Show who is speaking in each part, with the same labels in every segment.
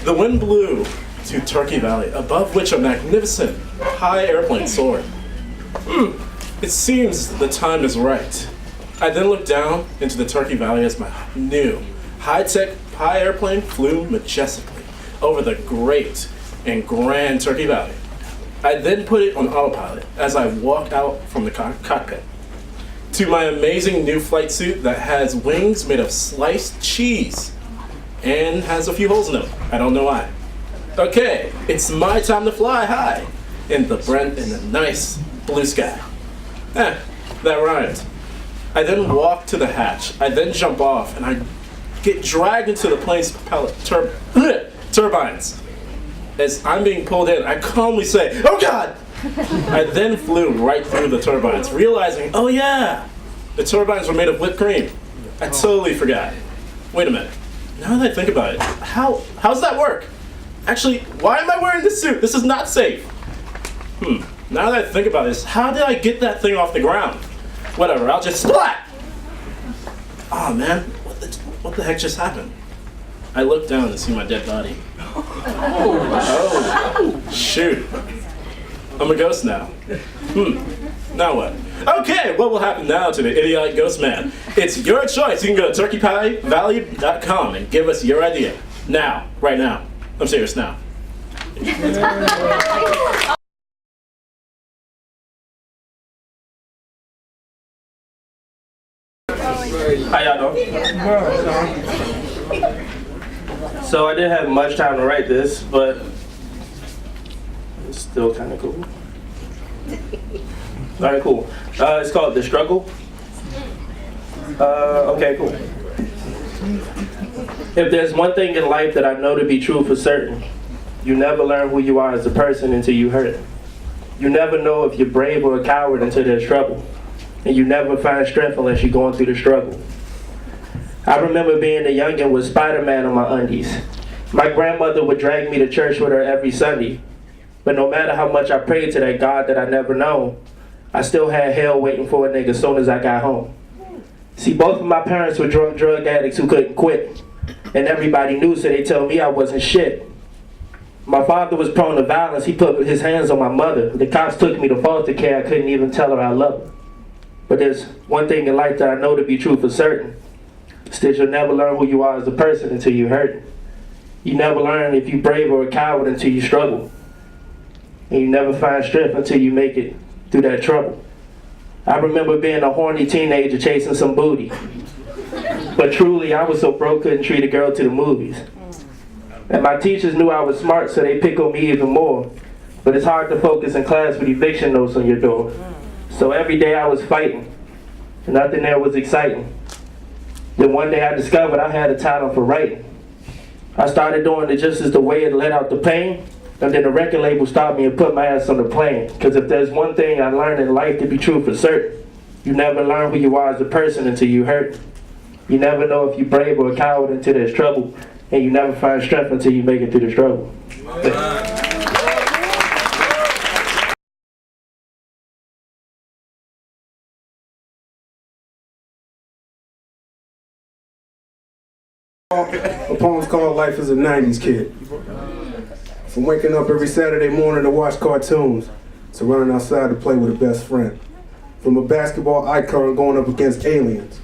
Speaker 1: The wind blew to Turkey Valley, above which a magnificent high airplane soared. It seems the time is right. I then looked down into the Turkey Valley as my new high-tech high airplane flew majestically over the great and grand Turkey Valley. I then put it on autopilot as I walked out from the cockpit to my amazing new flight suit that has wings made of sliced cheese and has a few holes in them. I don't know why. Okay, it's my time to fly high in the nice blue sky. That rhymed. I then walk to the hatch. I then jump off and I get dragged into the plane's turbines. As I'm being pulled in, I calmly say, "Oh God!" I then flew right through the turbines, realizing, oh yeah, the turbines were made of whipped cream. I totally forgot. Wait a minute. Now that I think about it, how's that work? Actually, why am I wearing this suit? This is not safe. Now that I think about this, how did I get that thing off the ground? Whatever, I'll just splat! Oh man, what the heck just happened? I look down and see my dead body. Oh, shoot. I'm a ghost now. Now what? Okay, what will happen now to the idiotic ghost man? It's your choice. You can go to turkeypievalley.com and give us your idea. Now, right now. I'm serious now.
Speaker 2: How y'all doing? So I didn't have much time to write this, but it's still kind of cool. All right, cool. It's called The Struggle. Okay, cool. If there's one thing in life that I know to be true for certain, you never learn who you are as a person until you hurt. You never know if you're brave or a coward until there's trouble. And you never find strength unless you're going through the struggle. I remember being a youngin' with Spider-Man on my undies. My grandmother would drag me to church with her every Sunday. But no matter how much I prayed to that God that I never known, I still had hell waiting for a nigga as soon as I got home. See, both of my parents were drug addicts who couldn't quit. And everybody knew, so they told me I wasn't shit. My father was prone to violence. He put his hands on my mother. The cops took me to foster care. I couldn't even tell her I love her. But there's one thing in life that I know to be true for certain. It's that you'll never learn who you are as a person until you hurt. You never learn if you're brave or a coward until you struggle. And you never find strength until you make it through that trouble. I remember being a horny teenager chasing some booty. But truly, I was so broke, couldn't treat a girl to the movies. And my teachers knew I was smart, so they picked on me even more. But it's hard to focus in class with eviction notes on your door. So every day I was fighting. And nothing there was exciting. Then one day I discovered I had a talent for writing. I started doing it just as the way it let out the pain. And then the record label stopped me and put my ass on the plane. Because if there's one thing I learned in life to be true for certain, you never learn who you are as a person until you hurt. You never know if you're brave or a coward until there's trouble. And you never find strength until you make it through the struggle.
Speaker 3: A poem's called Life as a 90s Kid. From waking up every Saturday morning to watch cartoons, to running outside to play with a best friend. From a basketball icon going up against aliens,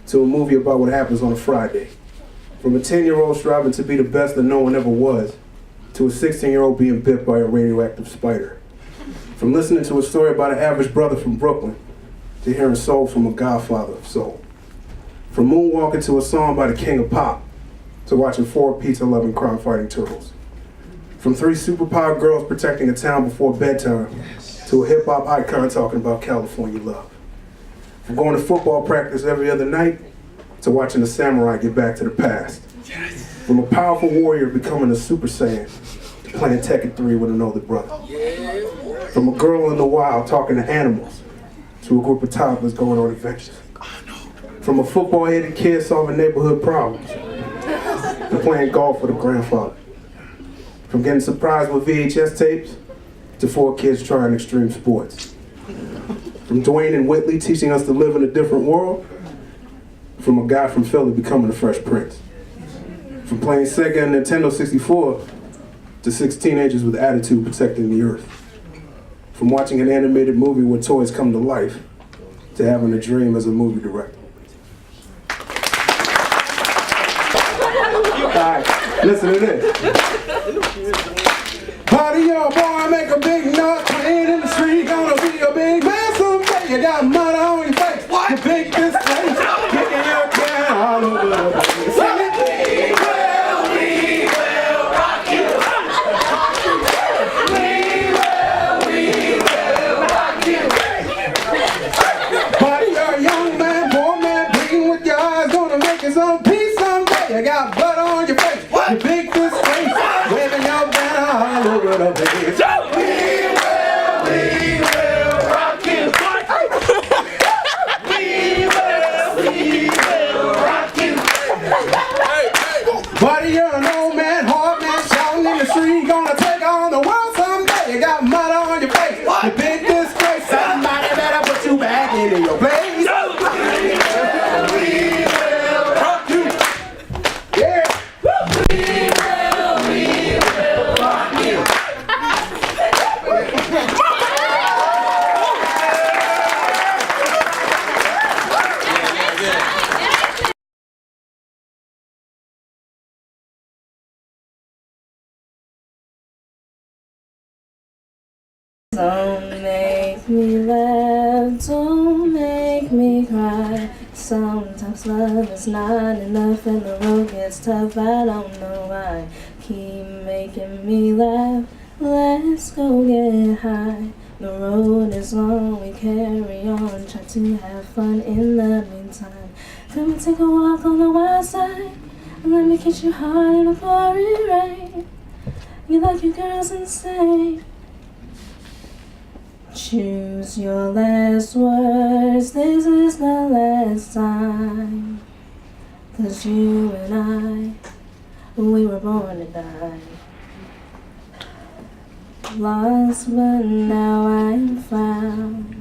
Speaker 3: to a movie about what happens on a Friday. From a 10-year-old striving to be the best that no one ever was, to a 16-year-old being bit by a radioactive spider. From listening to a story about an average brother from Brooklyn, to hearing soul from a godfather of soul. From moonwalking to a song by the king of pop, to watching 4 pizza-loving crime-fighting turtles. From 3 superpowered girls protecting a town before bedtime, to a hip-hop icon talking about California love. From going to football practice every other night, to watching a samurai get back to the past. From a powerful warrior becoming a Super Saiyan, to playing Tekken 3 with an older brother. From a girl in the wild talking to animals, to a group of toddlers going on adventures. From a football-headed kid solving neighborhood problems, to playing golf with a grandfather. From getting surprised with VHS tapes, to 4 kids trying extreme sports. From Dwayne and Whitley teaching us to live in a different world, from a guy from Philly becoming the Fresh Prince. From playing Sega and Nintendo 64 to 6 teenagers with attitude protecting the earth. From watching an animated movie where toys come to life to having a dream as a movie director. Alright, listen to this. Party on, boy, make a big noise. Playing in the street, gonna be a big man someday. You got mud on your face. You big this place, kicking your can all over the place. Sing it. We will rock you. We will rock you. Party, you're a young man, poor man, bleeding with your eyes, gonna make you some peace someday. You got blood on your face. You big this place, waving your banner all over the place. We will rock you. We will rock you. Buddy, you're an old man, hard man, shouting in the street, gonna take on the world someday. You got mud on your face, you big disgrace. Somebody better put you back into your place. We will rock you. Yeah. We will rock you.
Speaker 4: Don't make me laugh, don't make me cry. Sometimes love is not enough and the road gets tough, I don't know why. Keep making me laugh, let's go get high. The road is long, we carry on, try to have fun in the meantime. Come and take a walk on the wild side, and let me kiss you hard in the pouring rain. You like your girls insane. Choose your last words, this is the last time. 'Cause you and I, we were born to die. Lost but now I'm found.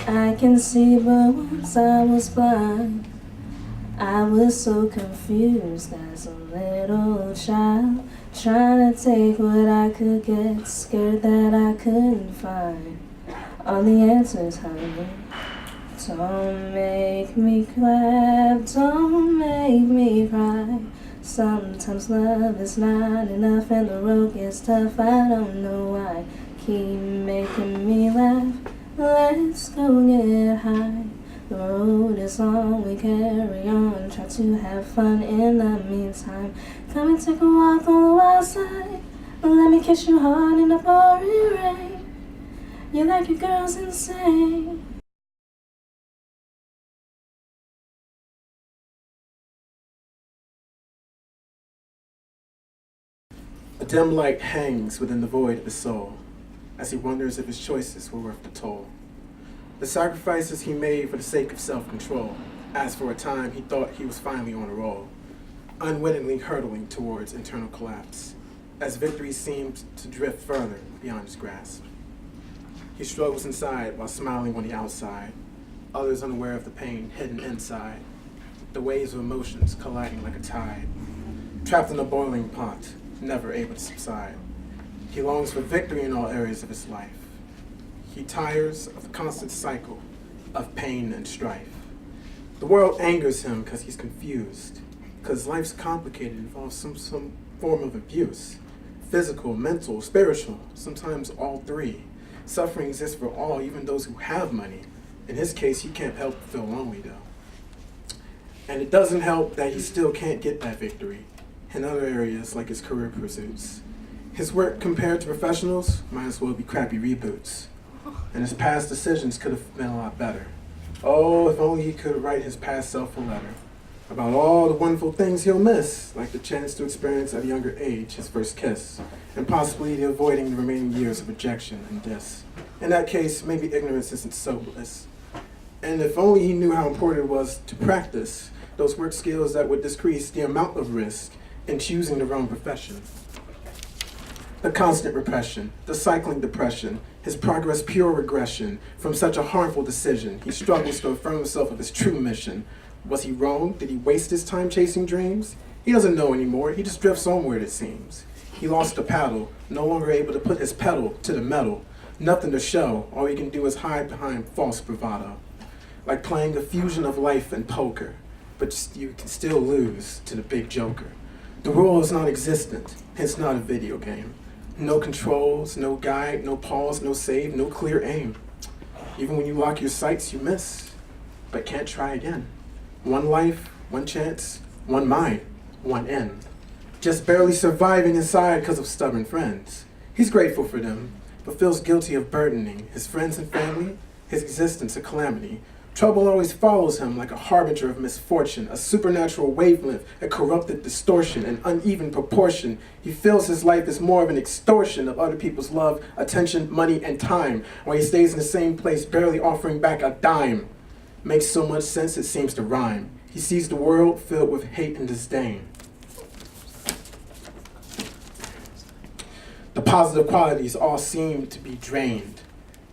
Speaker 4: I can see but once I was blind. I was so confused as a little child, trying to take what I could get, scared that I couldn't find all the answers, honey. Don't make me clap, don't make me cry. Sometimes love is not enough and the road gets tough, I don't know why. Keep making me laugh, let's go get high. The road is long, we carry on, try to have fun in the meantime. Come and take a walk on the wild side, let me kiss you hard in the pouring rain. You like your girls insane.
Speaker 3: A dim light hangs within the void of his soul, as he wonders if his choices were worth the toll. The sacrifices he made for the sake of self-control, as for a time he thought he was finally on a roll, unwittingly hurtling towards internal collapse, as victory seemed to drift further beyond his grasp. He struggles inside while smiling on the outside, others unaware of the pain hidden inside, the waves of emotions colliding like a tide. Trapped in a boiling pot, never able to subside, he longs for victory in all areas of his life. He tires of the constant cycle of pain and strife. The world angers him because he's confused, because life's complicated, involves some form of abuse, physical, mental, spiritual, sometimes all three. Suffering exists for all, even those who have money. In his case, he can't help but feel lonely though. And it doesn't help that he still can't get that victory in other areas like his career pursuits. His work compared to professionals might as well be crappy reboots. And his past decisions could have been a lot better. Oh, if only he could write his past self a letter about all the wonderful things he'll miss, like the chance to experience at a younger age his first kiss, and possibly the avoiding the remaining years of rejection and diss. In that case, maybe ignorance isn't so bliss. And if only he knew how important it was to practice those work skills that would decrease the amount of risk in choosing the wrong profession. The constant repression, the cycling depression, his progress pure regression from such a harmful decision. He struggles to affirm himself of his true mission. Was he wrong? Did he waste his time chasing dreams? He doesn't know anymore, he just drifts onward it seems. He lost the paddle, no longer able to put his pedal to the metal. Nothing to show, all he can do is hide behind false bravado. Like playing a fusion of life and poker, but you can still lose to the big joker. The rule is non-existent, hence not a video game. No controls, no guide, no pause, no save, no clear aim. Even when you lock your sights, you miss, but can't try again. One life, one chance, one mind, one end. Just barely surviving inside because of stubborn friends. He's grateful for them, but feels guilty of burdening his friends and family, his existence a calamity. Trouble always follows him like a harbinger of misfortune, a supernatural wavelength, a corrupted distortion, an uneven proportion. He feels his life is more of an extortion of other people's love, attention, money, and time, while he stays in the same place, barely offering back a dime. Makes so much sense it seems to rhyme. He sees the world filled with hate and disdain. The positive qualities all seem to be drained.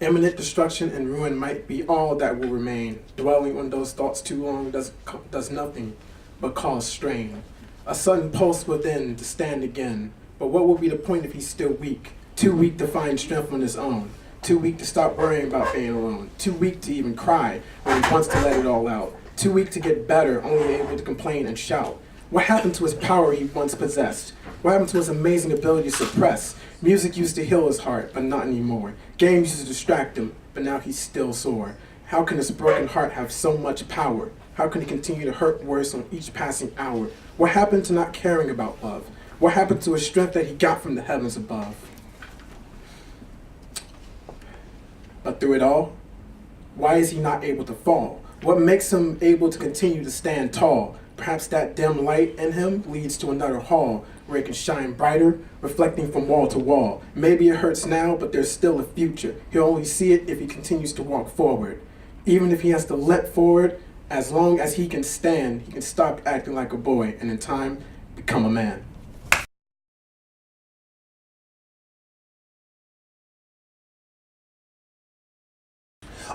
Speaker 3: Imminent destruction and ruin might be all that will remain. Dwelling on those thoughts too long does nothing but cause strain. A sudden pulse within to stand again. But what will be the point if he's still weak? Too weak to find strength on his own. Too weak to stop worrying about being alone. Too weak to even cry when he wants to let it all out. Too weak to get better, only able to complain and shout. What happened to his power he once possessed? What happened to his amazing ability to suppress? Music used to heal his heart, but not anymore. Games used to distract him, but now he's still sore. How can this broken heart have so much power? How can he continue to hurt worse on each passing hour? What happened to not caring about love? What happened to his strength that he got from the heavens above? But through it all, why is he not able to fall? What makes him able to continue to stand tall? Perhaps that dim light in him leads to another hall where it can shine brighter, reflecting from wall to wall. Maybe it hurts now, but there's still a future. He'll only see it if he continues to walk forward. Even if he has to limp forward, as long as he can stand, he can stop acting like a boy and in time become a man.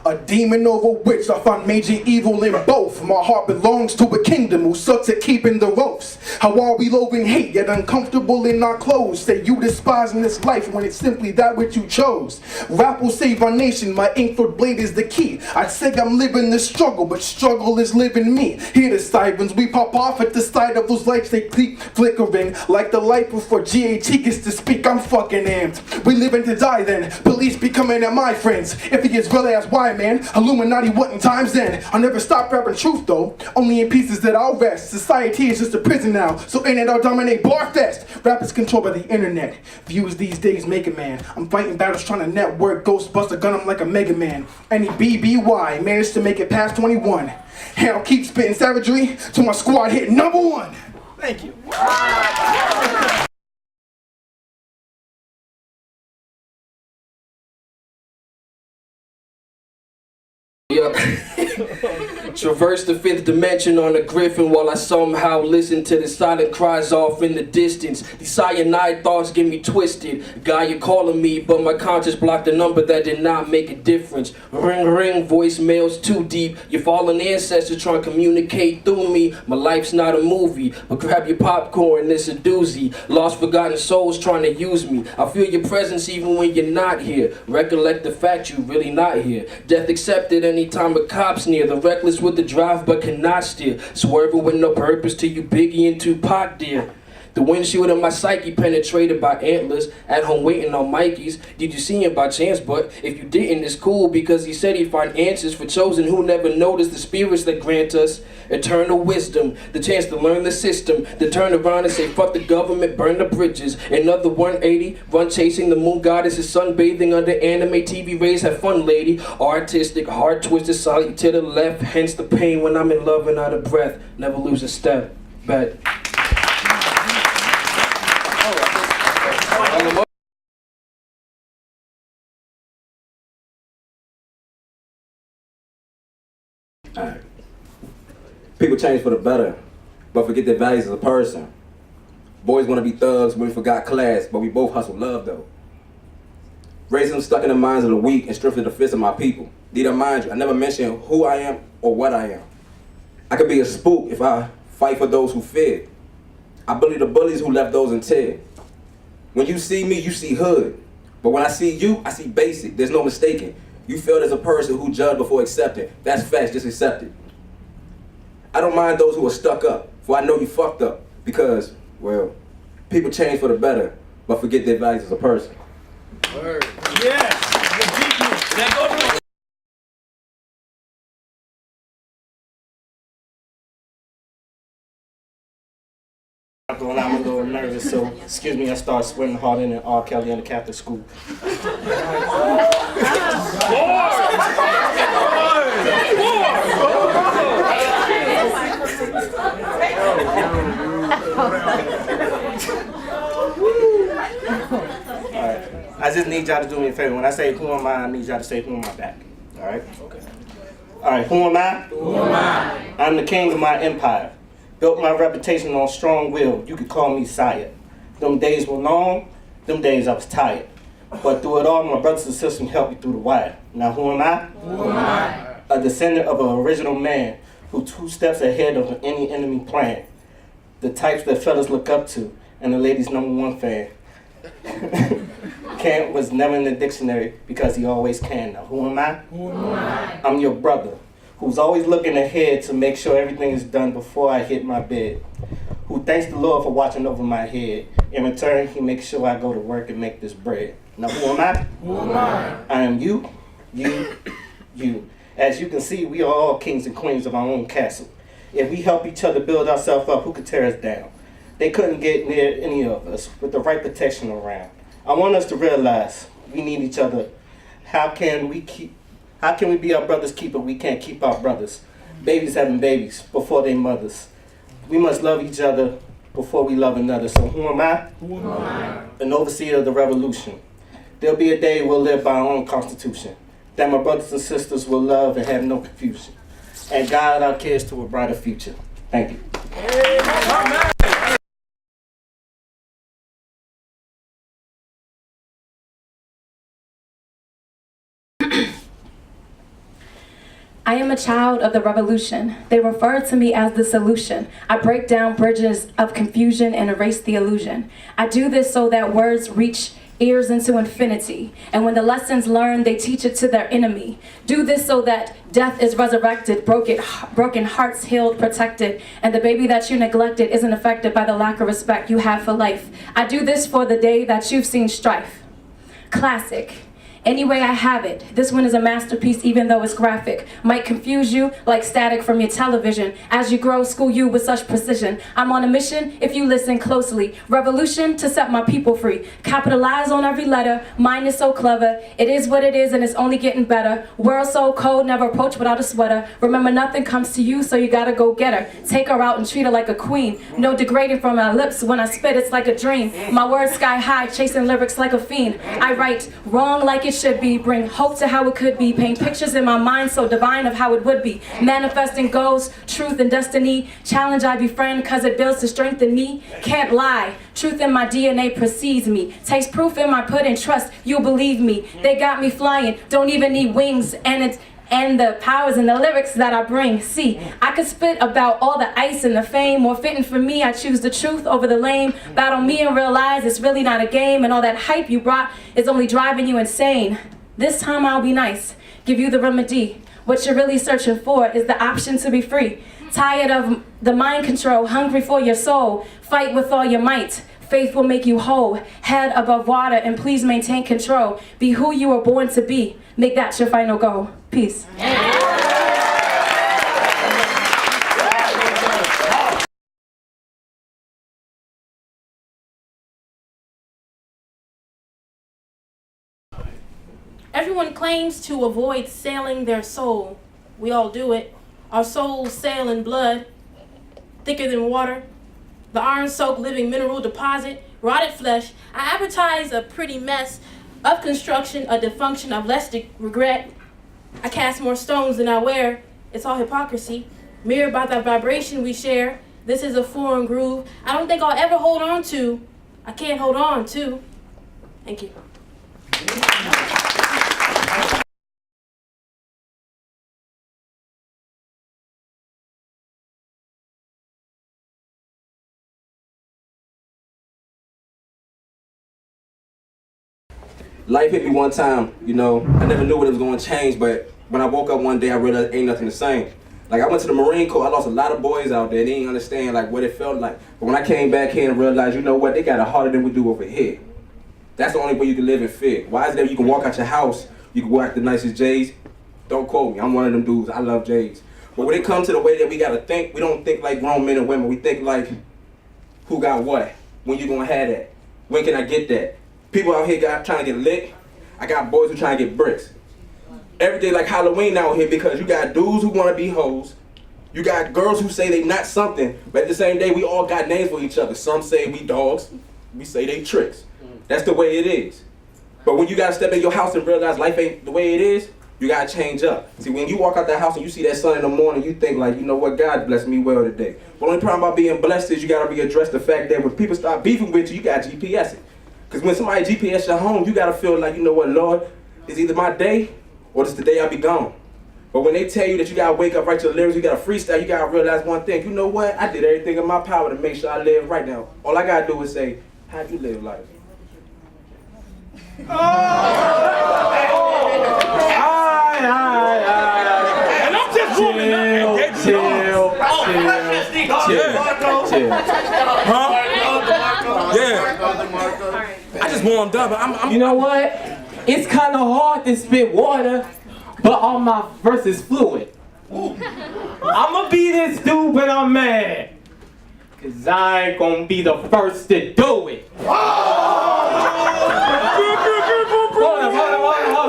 Speaker 5: A demon over which I find major evil in both. My heart belongs to a kingdom who sucks at keeping the ropes. How are we loathing hate yet uncomfortable in our clothes? Say you despising this life when it's simply that which you chose. Rap will save our nation, my ink-filled blade is the key. I'd say I'm living the struggle, but struggle is living me. Hear the sirens, we pop off at the sight of those lights they keep flickering. Like the light before GAT gets to speak, I'm fucking amped. We living to die then, police be coming at my friends. If he gets really asked why, man, Illuminati wasn't times then. I'll never stop rapping truth though, only in pieces that I'll rest. Society is just a prison now, so in it I'll dominate bar fest. Rap is controlled by the internet, views these days make a man. I'm fighting battles trying to network, Ghostbuster gun 'em like a Mega Man. Any BBY managed to make it past 21. And I'll keep spitting savagery till my squad hit #1. Thank you.
Speaker 6: Traverse the fifth dimension on a griffin while I somehow listen to the silent cries off in the distance. These cyanide thoughts get me twisted. Guy, you're calling me, but my conscience blocked the number that did not make a difference. Ring, ring, voicemails too deep. Your fallen ancestors trying to communicate through me. My life's not a movie, but grab your popcorn, it's a doozy. Lost, forgotten souls trying to use me. I feel your presence even when you're not here. Recollect the fact you really not here. Death accepted anytime a cop's near. The reckless with the drive but cannot steer. Swerving with no purpose to you Biggie and Tupac, dear. The windshield of my psyche penetrated by antlers. At home waiting on Mikey's. Did you see him by chance? But if you didn't, it's cool because he said he'd find answers for chosen who never noticed the spirits that grant us eternal wisdom. The chance to learn the system. To turn around and say fuck the government, burn the bridges. Another 180, run chasing the moon goddess is sunbathing under anime TV rays. Have fun, lady. Artistic, heart twisted, solid to the left. Hence the pain when I'm in love and out of breath. Never lose a step. Bet.
Speaker 7: People change for the better, but forget their values as a person. Boys want to be thugs when we forgot class, but we both hustle love though. Racism stuck in the minds of the weak and stripped to the fists of my people. Need I mind you, I never mention who I am or what I am. I could be a spook if I fight for those who fear. I bully the bullies who left those in tear. When you see me, you see hood. But when I see you, I see basic. There's no mistaking. You failed as a person who judged before accepting. That's facts, just accept it. I don't mind those who are stuck up, for I know you fucked up. Because, well, people change for the better, but forget their values as a person.
Speaker 8: Word. Yes.
Speaker 9: When I'm a little nervous, so excuse me, I start sweating harder than R. Kelly in the Catholic school. Alright, I just need y'all to do me a favor. When I say who am I need y'all to say who am I back. Alright? Okay. Alright, who am I? Who am I? I'm the king of my empire. Built my reputation on strong will. You could call me sire. Them days were long, them days I was tired. But through it all, my brothers and sisters helped me through the wire. Now who am I? Who am I? A descendant of an original man who 2 steps ahead of any enemy plan. The types that fellas look up to, and the ladies' #1 fan. Can't was never in the dictionary because he always can. Now who am I? Who am I? I'm your brother, who's always looking ahead to make sure everything is done before I hit my bed. Who thanks the Lord for watching over my head. In return, he makes sure I go to work and make this bread. Now who am I? Who am I? I am you, you, you. As you can see, we are all kings and queens of our own castle. If we help each other build ourselves up, who could tear us down? They couldn't get near any of us with the right protection around. I want us to realize we need each other. How can we be our brother's keeper? We can't keep our brothers. Babies having babies before they mothers. We must love each other before we love another. So who am I? Who am I? An overseer of the revolution. There'll be a day we'll live by our own constitution. That my brothers and sisters will love and have no confusion. And guide our kids to a brighter future. Thank you.
Speaker 10: I am a child of the revolution. They refer to me as the solution. I break down bridges of confusion and erase the illusion. I do this so that words reach ears into infinity. And when the lessons learned, they teach it to their enemy. Do this so that death is resurrected, broken hearts healed, protected, and the baby that you neglected isn't affected by the lack of respect you have for life. I do this for the day that you've seen strife. Classic. Anyway, I have it. This one is a masterpiece, even though it's graphic. Might confuse you like static from your television. As you grow, school you with such precision. I'm on a mission if you listen closely. Revolution to set my people free. Capitalize on every letter. Mine is so clever. It is what it is and it's only getting better. World so cold, never approach without a sweater. Remember, nothing comes to you, so you gotta go get her. Take her out and treat her like a queen. No degrading from my lips. When I spit, it's like a dream. My words sky high, chasing lyrics like a fiend. I write wrong like it should be, bring hope to how it could be, paint pictures in my mind so divine of how it would be, manifesting goals, truth and destiny, challenge I befriend cause it builds to strengthen me, can't lie, truth in my DNA precedes me, takes proof in my pudding, trust you'll believe me, they got me flying, don't even need wings, and the powers and the lyrics that I bring. See, I could spit about all the ice and the fame. More fitting for me, I choose the truth over the lame. Battle me and realize it's really not a game. And all that hype you brought is only driving you insane. This time I'll be nice, give you the remedy. What you're really searching for is the option to be free. Tired of the mind control, hungry for your soul. Fight with all your might. Faith will make you whole. Head above water and please maintain control. Be who you were born to be. Make that your final goal. Peace.
Speaker 11: Everyone claims to avoid sailing their soul. We all do it. Our souls sail in blood, thicker than water. The iron-soaked living mineral deposit, rotted flesh. I advertise a pretty mess of construction, a dysfunction of less regret. I cast more stones than I wear. It's all hypocrisy, mirrored by the vibration we share. This is a foreign groove I don't think I'll ever hold on to. I can't hold on to. Thank you.
Speaker 7: Life hit me one time, you know, I never knew what it was going to change, but when I woke up one day, I realized ain't nothing the same. Like, I went to the Marine Corps, I lost a lot of boys out there, they didn't understand, like, what it felt like. But when I came back here and realized, you know what, they got it harder than we do over here. That's the only way you can live in fear. Why is it that you can walk out your house, you can walk the nicest J's? Don't quote me, I'm one of them dudes, I love J's. But when it comes to the way that we gotta think, we don't think like grown men and women, we think like, who got what? When you gonna have that? When can I get that? People out here trying to get lit. I got boys who trying to get bricks. Every day like Halloween out here because you got dudes who want to be hoes. You got girls who say they not something, but at the same day, we all got names for each other. Some say we dogs, we say they tricks. That's the way it is. But when you got to step in your house and realize life ain't the way it is, you got to change up. See, when you walk out that house and you see that sun in the morning, you think like, you know what, God blessed me well today. But the only problem about being blessed is you got to readdress the fact that when people start beefing with you, you got GPS it. Because when somebody GPS your home, you got to feel like, you know what, Lord, it's either my day or it's the day I'll be gone. But when they tell you that you got to wake up, write your lyrics, you got to freestyle, you got to realize one thing. You know what? I did everything in my power to make sure I live right now. All I got to do is say, how'd you live life?
Speaker 8: And I'm just moving up.
Speaker 12: Chill. Huh? Yeah. I just warmed up. I'm
Speaker 13: You know what? It's kind of hard to spit water, but all my verses fluid. I'ma be this dude, but I'm mad. Cause I ain't gonna be the first to do it. Hold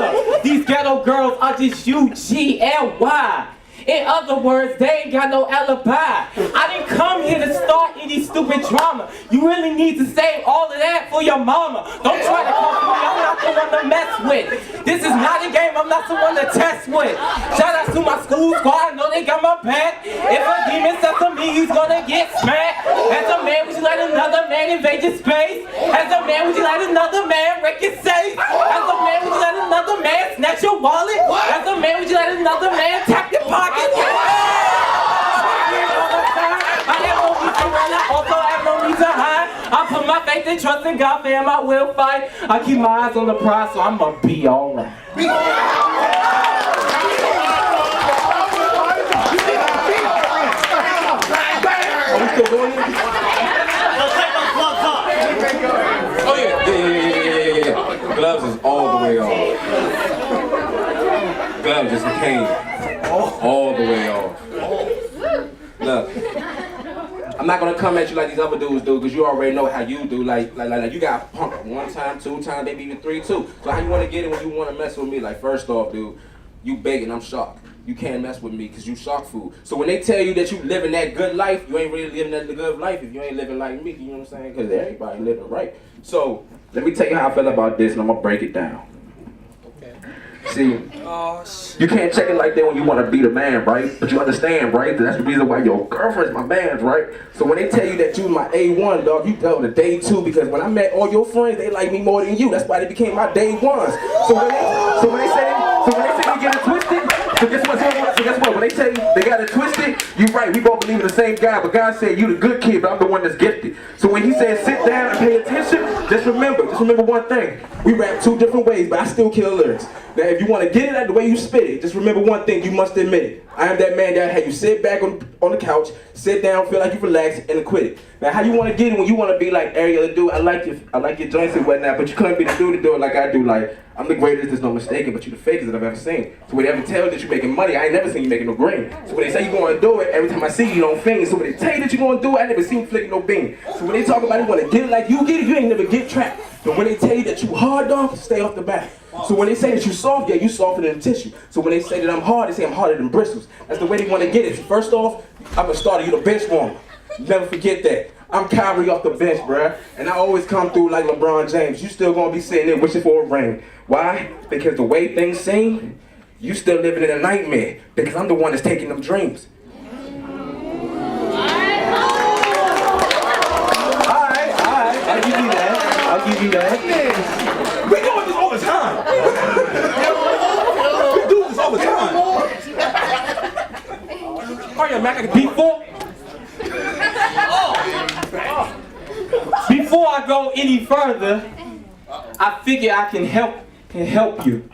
Speaker 13: up. These ghetto girls are just UGLY. In other words, they ain't got no alibi. I didn't come here to start any stupid drama. You really need to save all of that for your mama. Don't try to come for me, I'm not the one to mess with. This is not a game, I'm not the one to test with. Shout out to my school squad, I know they got my back. If a demon says to me, he's gonna get smacked. As a man, would you let another man invade your space? As a man, would you let another man wreck your safe? As a man, would you let another man snatch your wallet? As a man, would you let another man tap your pocket? I have no need to hide. I put my faith and trust in God, fam, I will fight. I keep my eyes on the prize, so I'ma be alright.
Speaker 7: Are we still going here?
Speaker 8: Let's take those gloves off.
Speaker 7: Oh yeah. Gloves is all the way off. Gloves just came all the way off. Look, I'm not gonna come at you like these other dudes do, because you already know how you do. Like you got punked 1 time, 2 times, maybe even 3 too. So how you wanna get it when you wanna mess with me? Like, first off, dude, you begging, I'm shocked. You can't mess with me because you shark food. So when they tell you that you living that good life, you ain't really living that good life if you ain't living like me, you know what I'm saying? Because everybody living right. So let me tell you how I feel about this, and I'm gonna break it down. See, you can't check it like that when you want to be the man, right? But you understand, right? That's the reason why your girlfriend's my man's, right? So when they tell you that you my A1, dog, you go to day 2, because when I met all your friends, they like me more than you. That's why they became my day 1s. So when they say they get it twisted, so guess what? When they tell you they got it twisted, you right. We both believe in the same God, but God said you the good kid, but I'm the one that's gifted. So when he said sit down and pay attention, just remember one thing. We rap 2 different ways, but I still kill lyrics. Now, if you want to get it out the way you spit it, just remember one thing, you must admit it. I am that man that had you sit back on the couch, sit down, feel like you relaxed, and quit it. Now, how you want to get it when you want to be like Ariel the dude? I like your joints and whatnot, but you couldn't be the dude to do it like I do. Like, I'm the greatest, there's no mistaking, but you the fakest that I've ever seen. So when they ever tell you that you're making money, I ain't never seen you making no green. So when they say you're going to do it, every time I see you, you don't fiend. So when they tell you that you're going to do it, I never seen you flicking no bean. So when they talk about you want to get it like you get it, you ain't never get trapped. But when they tell you that you hard, dog, stay off the back. So when they say that you soft, yeah, you softer than tissue. So when they say that I'm hard, they say I'm harder than bristles. That's the way they want to get it. So first off, I'm a starter, you the bench warmer. Never forget that. I'm Kyrie off the bench, bruh. And I always come through like LeBron James. You still gonna be sitting there wishing for a ring. Why? Because the way things seem, you still living in a nightmare. Because I'm the one that's taking them dreams.
Speaker 13: I'll give you that.
Speaker 12: We doing this all the time. We do this all the time. Hurry up, Mac. I can
Speaker 13: Before I go any further, I figure I can help you.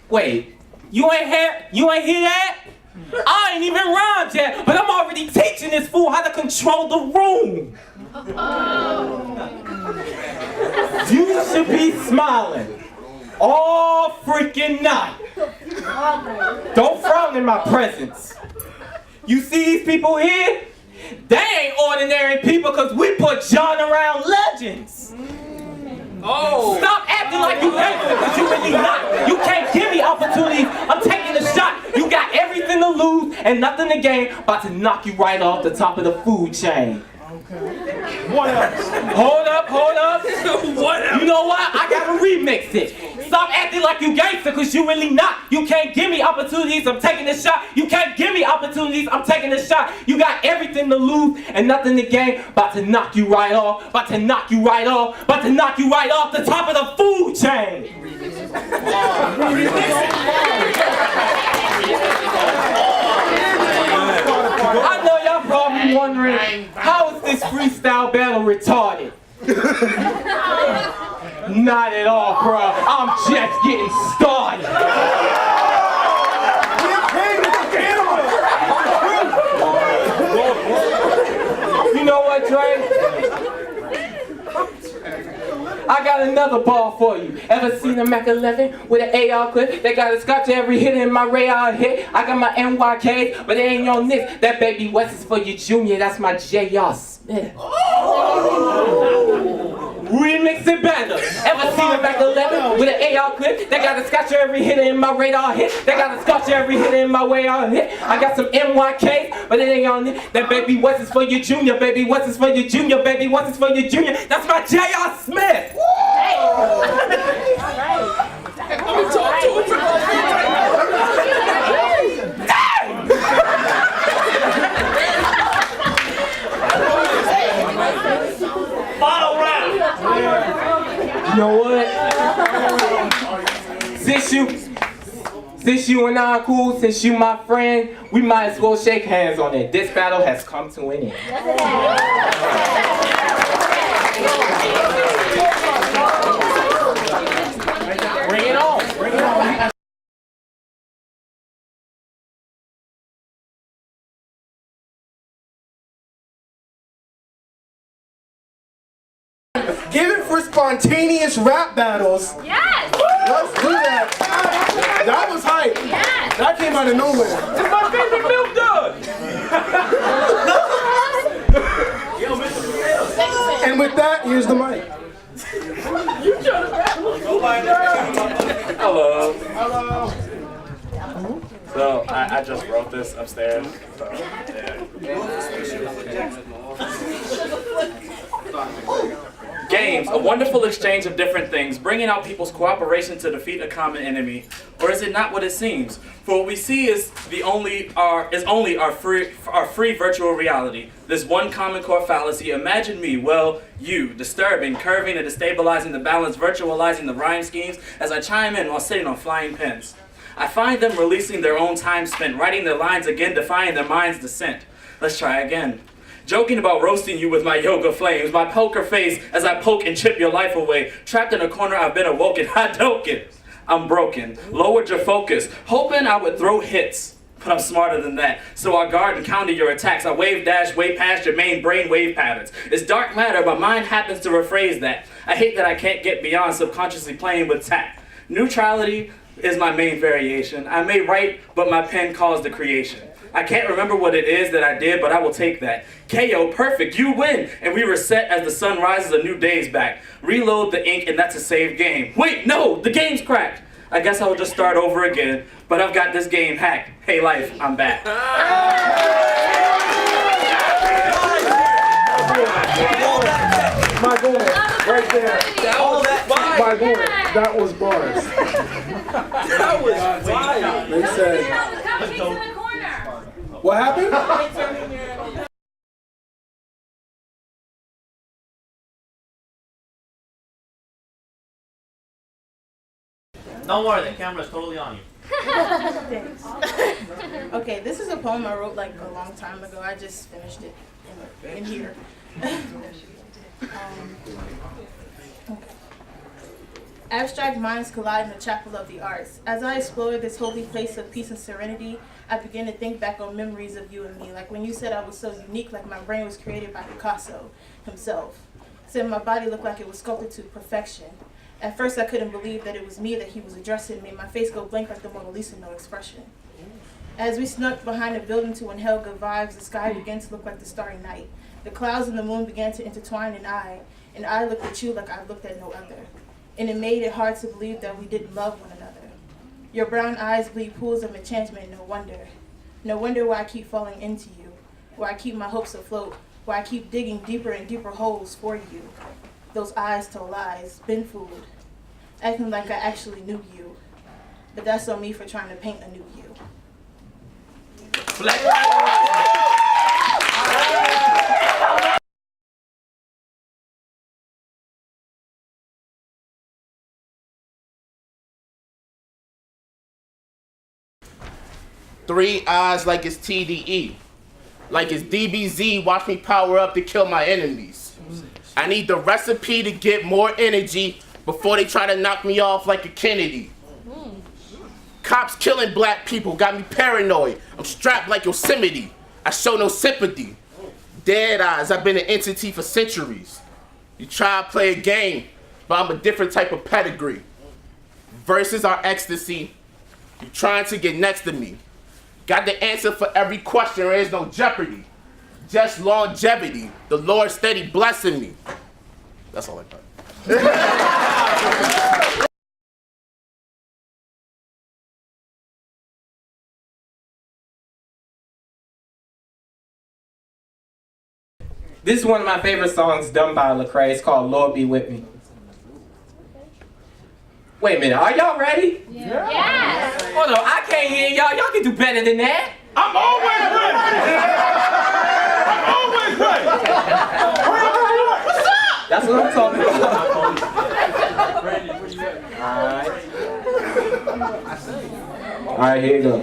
Speaker 13: Wait, you ain't hear that? I ain't even rhymed yet, but I'm already teaching this fool how to control the room. You should be smiling all freaking night. Don't frown in my presence. You see these people here? They ain't ordinary people because we put John around legends. Oh. Stop acting like you gangster because you really not. You can't give me opportunities. I'm taking a shot. You got everything to lose and nothing to gain. About to knock you right off the top of the food chain.
Speaker 12: What else?
Speaker 13: Hold up.
Speaker 12: What else?
Speaker 13: You know what? I gotta remix it. Stop acting like you gangster because you really not. You can't give me opportunities. I'm taking a shot. You can't give me opportunities. I'm taking a shot. You got everything to lose and nothing to gain. About to knock you right off. About to knock you right off. About to knock you right off the top of the food chain. I know y'all probably wondering, how is this freestyle battle retarded? Not at all, bro. I'm just getting started. You know what, Dre? I got another ball for you. Ever seen a Mac 11 with an AR clip? They got a scotch every hit in my radar hit. I got my NYKs, but it ain't on this. That Baby West is for your junior. That's my J.R. Smith. Remix it better. Ever seen a Mac 11 with an AR clip? They got a scotch every hit in my radar hit. They got a scotch every hit in my radar hit. I got some NYKs, but it ain't on it. That Baby West is for your junior. Baby West is for your junior. Baby West is for your junior. That's my J.R. Smith.
Speaker 8: Final round.
Speaker 13: You know what? Since you and I are cool, since you my friend, we might as well shake hands on it. This battle has come to an end. Bring it on. Bring it on.
Speaker 5: Give it for spontaneous rap battles.
Speaker 11: Yes!
Speaker 5: Let's do that. That was hype.
Speaker 11: Yes!
Speaker 5: That came out of nowhere.
Speaker 12: It's my favorite milk dud.
Speaker 5: And with that, here's the mic.
Speaker 14: Hello.
Speaker 5: Hello.
Speaker 14: So I just wrote this upstairs. So Games, a wonderful exchange of different things, bringing out people's cooperation to defeat a common enemy. Or is it not what it seems? For what we see is only our free virtual reality. This one common core fallacy. Imagine me, well, you, disturbing, curving, and destabilizing the balance, virtualizing the rhyme schemes as I chime in while sitting on flying pins. I find them releasing their own time spent, writing their lines again, defying their mind's descent. Let's try again. Joking about roasting you with my yoga flames, my poker face as I poke and chip your life away. Trapped in a corner, I've been awoken. I don't it. I'm broken. Lowered your focus, hoping I would throw hits. But I'm smarter than that, so I guard and counter your attacks. I wave dash way past your main brain wave patterns. It's dark matter, but mine happens to rephrase that. I hate that I can't get beyond subconsciously playing with tact. Neutrality is my main variation. I may write, but my pen calls the creation. I can't remember what it is that I did, but I will take that. KO, perfect, you win! And we reset as the sun rises, a new day's back. Reload the ink, and that's a saved game. Wait, no, the game's cracked. I guess I'll just start over again, but I've got this game hacked. Hey life, I'm back.
Speaker 3: My boy, right there. My boy, that was bars.
Speaker 12: That was fire.
Speaker 3: They said, what happened?
Speaker 8: Don't worry, the camera's totally on you.
Speaker 11: Thanks. Okay, this is a poem I wrote like a long time ago. I just finished it in here. Abstract minds collide in the chapel of the arts. As I explore this holy place of peace and serenity, I begin to think back on memories of you and me. Like when you said I was so unique, like my brain was created by Picasso himself. Said my body looked like it was sculpted to perfection. At first I couldn't believe that it was me that he was addressing. Made my face go blank like the Mona Lisa, no expression. As we snuck behind a building to inhale good vibes, the sky began to look like the starry night. The clouds and the moon began to intertwine, and I looked at you like I've looked at no other. And it made it hard to believe that we didn't love one another. Your brown eyes bleed pools of enchantment, no wonder. No wonder why I keep falling into you, why I keep my hopes afloat, why I keep digging deeper and deeper holes for you. Those eyes told lies, been fooled, acting like I actually knew you. But that's on me for trying to paint a new you.
Speaker 15: Three eyes like it's TDE. Like it's DBZ, watch me power up to kill my enemies. I need the recipe to get more energy before they try to knock me off like a Kennedy. Cops killing black people got me paranoid. I'm strapped like Yosemite. I show no sympathy. Dead eyes, I've been an entity for centuries. You try to play a game, but I'm a different type of pedigree. Verses are ecstasy. You trying to get next to me. Got the answer for every question, there is no jeopardy. Just longevity. The Lord steady blessing me. That's all I got.
Speaker 13: This is one of my favorite songs done by Lecrae. It's called Lord Be With Me. Wait a minute, are y'all ready?
Speaker 12: Yeah.
Speaker 13: Yes. Hold on, I can't hear y'all. Y'all can do better than that. I'm always ready. I'm always ready. What's up? That's what I'm talking about. All right, here you go.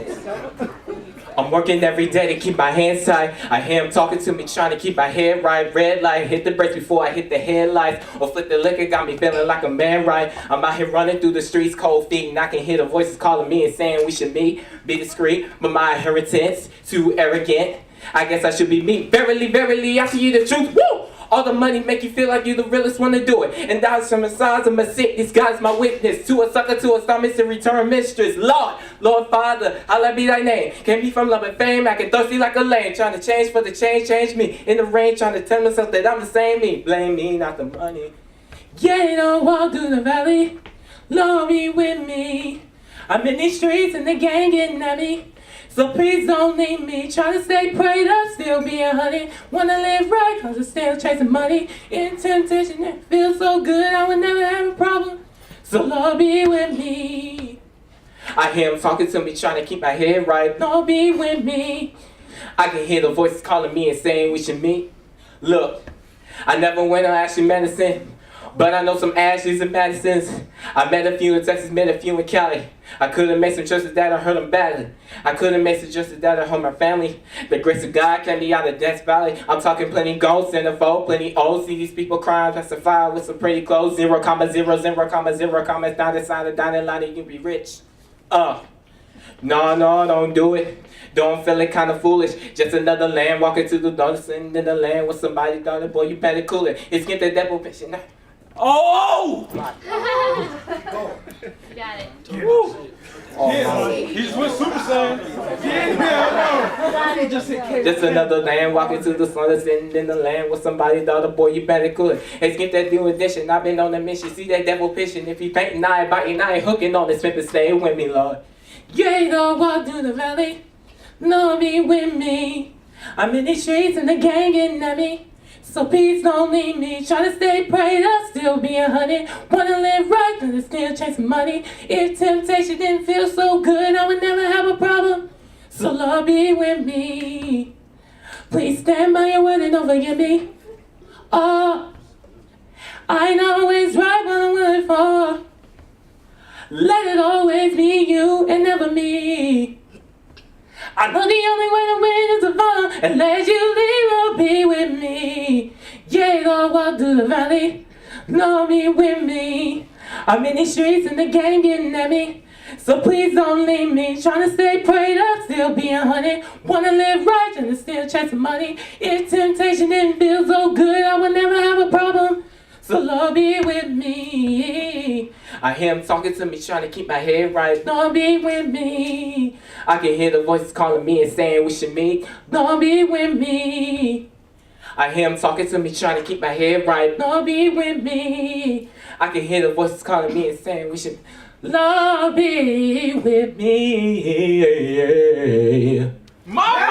Speaker 13: I'm working every day to keep my hands tight. I hear him talking to me, trying to keep my head right. Red light, hit the brakes before I hit the headlights. Or flip the liquor, got me feeling like a man right. I'm out here running through the streets, cold feet, and I can hear the voices calling me and saying we should meet. Be discreet, but my inheritance too arrogant. I guess I should be me. Verily, verily, I see you the truth. Woo! All the money make you feel like you the realest one to do it. And dollars from the size of my sick, this God's my witness. To a sucker, to a stomach, to return mistress. Lord, Lord Father, hallowed be thy name. Came me from love and fame, acting thirsty like a lame. Trying to change for the change, change me. In the rain, trying to tell myself that I'm the same me. Blame me, not the money. Yeah, you know, walk through the valley. Lord be with me. I'm in these streets and the gang getting at me. So please don't leave me. Try to stay prayed up, still being honey. Wanna live right, cause I'm still chasing money. In temptation, it feels so good, I would never have a problem. So Lord be with me. I hear him talking to me, trying to keep my head right. Lord be with me. I can hear the voices calling me and saying we should meet. Look, I never went on Ashley medicine, but I know some Ashleys and Madisons. I met a few in Texas, met a few in Cali. I couldn't make some choices that I hurt them badly. I couldn't make some choices that I hurt my family. The grace of God kept me out of Death Valley. I'm talking plenty gold, centerfold, plenty old. See these people crying past the fire with some pretty clothes. 0,0, 0,0, commas down the side of down the line and you be rich. No, don't do it. Don't feel it kinda foolish. Just another land walking to the door, sitting in the land with somebody daughter. Boy, you better cool it. It's get the devil pitching now. Oh!
Speaker 12: Got it.
Speaker 13: Woo.
Speaker 12: Yeah, he just went Super Saiyan. Yeah,
Speaker 13: Just another land walking to the sun, sitting in the land with somebody daughter. Boy, you better cool it. Hey, skip that new edition. I've been on a mission. See that devil pitching. If he painting, I ain't biting. I ain't hooking on this pimp and stay with me, Lord. Yeah, you know, walk through the valley. Lord be with me. I'm in these streets and the gang getting at me. So please don't leave me. Try to stay prayed up, still being honey. Wanna live right, but still chasing money. If temptation didn't feel so good, I would never have a problem. So Lord be with me. Please stand by your word and don't forget me. Oh, I ain't always right, but I'm willing for. Let it always be you and never me. I know the only way to win is to follow and let you leave or be with me. Yeah, Lord, walk through the valley. Lord, be with me. I'm in these streets and the game getting at me. So please don't leave me. Trying to stay prayed up, still being honey. Wanna live right, trying to still chasing money. If temptation didn't feel so good, I would never have a problem. So Lord, be with me. I hear him talking to me, trying to keep my head right. Lord, be with me. I can hear the voices calling me and saying we should meet. Lord, be with me. I hear him talking to me, trying to keep my head right. Lord, be with me. I can hear the voices calling me and saying we should. Lord, be with me. Mama!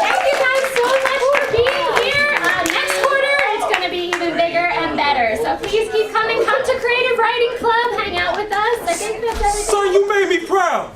Speaker 16: Thank you guys so much for being here. Next quarter, it's going to be even bigger and better. So please keep coming. Come to Creative Writing Club. Hang out with us. I think that's everything.
Speaker 12: So you made me proud.